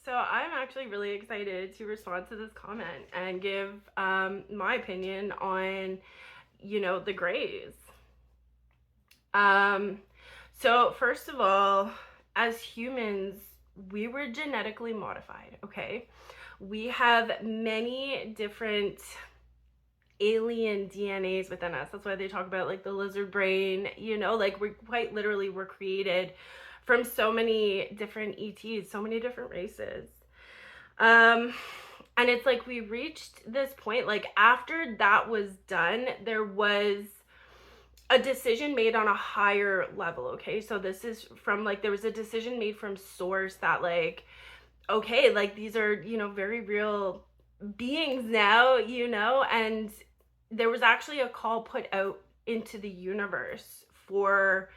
So I'm actually really excited to respond to this comment and give my opinion on, the Greys. Um, so first of all, as humans, we were genetically modified, okay? We have many different alien DNAs within us. That's why they talk about like the lizard brain, like we quite literally were created from so many different ETs, so many different races. Um, and it's like we reached this point, like after that was done, there was a decision made on a higher level, okay? So this is from like, there was a decision made from source that like, okay, like these are, very real beings now, and there was actually a call put out into the universe for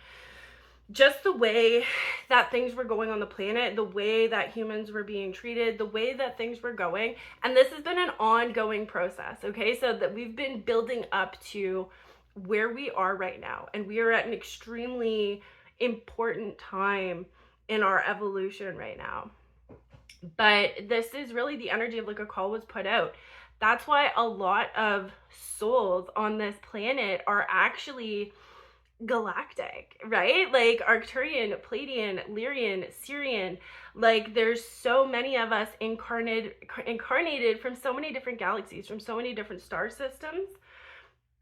just the way that things were going on the planet, the way that humans were being treated, the way that things were going. And this has been an ongoing process, okay? So that we've been building up to where we are right now. And we are at an extremely important time in our evolution right now. But this is really the energy of like a call was put out. That's why a lot of souls on this planet are actually galactic, right? Like Arcturian, Pleiadian, Lyrian, Sirian. Like there's so many of us incarnated from so many different galaxies, from so many different star systems.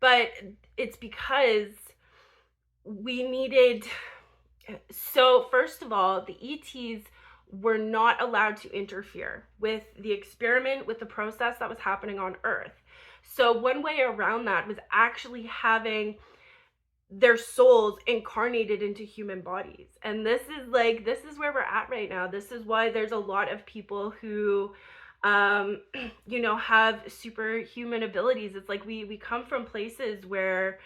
But it's because we needed. So first of all, the ETs were not allowed to interfere with the experiment, with the process that was happening on Earth. So one way around that was actually having their souls incarnated into human bodies. And this is where we're at right now. This is why there's a lot of people who have superhuman abilities. It's like we come from places where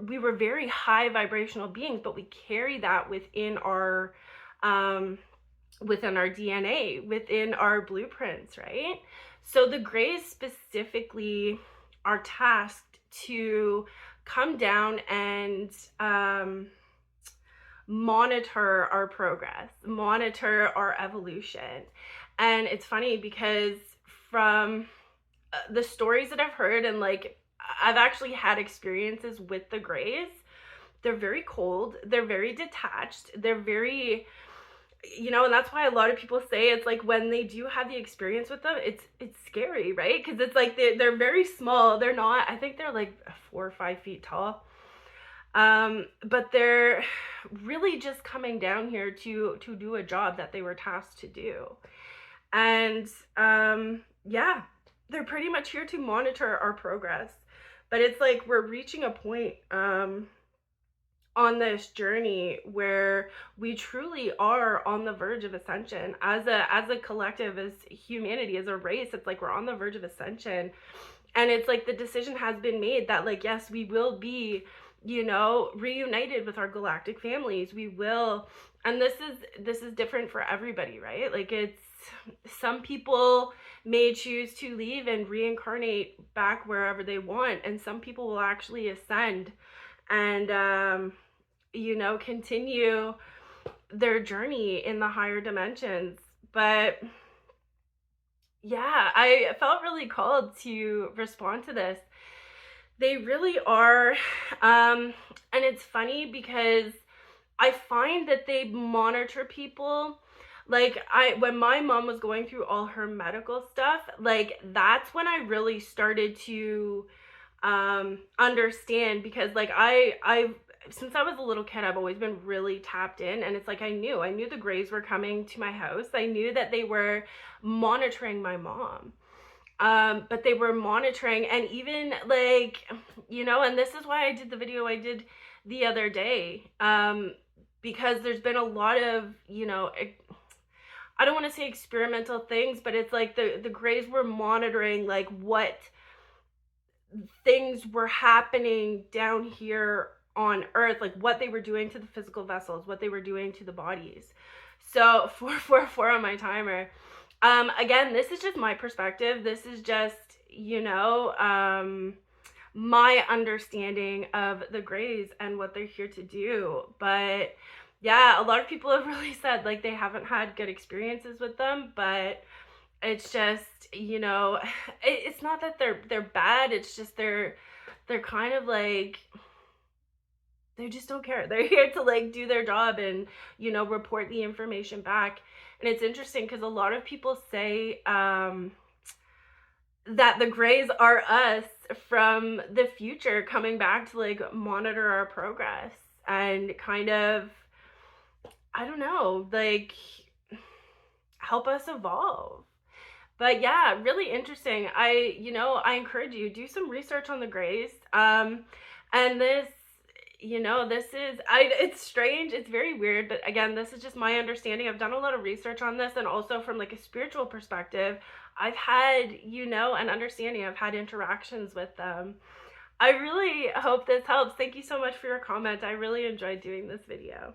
we were very high vibrational beings, but we carry that within our DNA, within our blueprints, right? So the Greys specifically are tasked to come down and monitor our progress, monitor our evolution. And it's funny because from the stories that I've heard, and like I've actually had experiences with the Greys, they're very cold, they're very detached, they're very, and that's why a lot of people say it's like when they do have the experience with them, it's scary, right? Because it's like they're very small. They're not, I think they're like 4 or 5 feet tall, but they're really just coming down here to do a job that they were tasked to do. And yeah, they're pretty much here to monitor our progress. But it's like we're reaching a point on this journey where we truly are on the verge of ascension as a collective, as humanity, as a race. It's like we're on the verge of ascension, and it's like the decision has been made that like, yes, we will be, reunited with our galactic families. We will. And this is different for everybody, right? Like it's, some people may choose to leave and reincarnate back wherever they want, and some people will actually ascend and continue their journey in the higher dimensions. But yeah, I felt really called to respond to this. They really are, and it's funny because I find that they monitor people. Like when my mom was going through all her medical stuff, like that's when I really started to understand, because like I since I was a little kid, I've always been really tapped in, and it's like I knew the Greys were coming to my house. I knew that they were monitoring my mom. But they were monitoring, and even like, and this is why I did the video I did the other day, because there's been a lot of, I don't want to say experimental things, but it's like the Greys were monitoring like what things were happening down here on Earth, like what they were doing to the physical vessels, what they were doing to the bodies. So 444 on my timer. Again, this is just my perspective. This is just, my understanding of the Greys and what they're here to do. But yeah, a lot of people have really said like they haven't had good experiences with them, but it's just, you know, it's not that they're bad, it's just they're kind of like they just don't care. They're here to like do their job and, you know, report the information back. And it's interesting because a lot of people say that the grays are us from the future coming back to like monitor our progress and kind of, I don't know, like help us evolve. But yeah, really interesting. I encourage you, do some research on the grays. And this, this is, it's strange, it's very weird, but again, this is just my understanding. I've done a lot of research on this, and also from like a spiritual perspective, I've had, an understanding. I've had interactions with them. I really hope this helps. Thank you so much for your comment. I really enjoyed doing this video.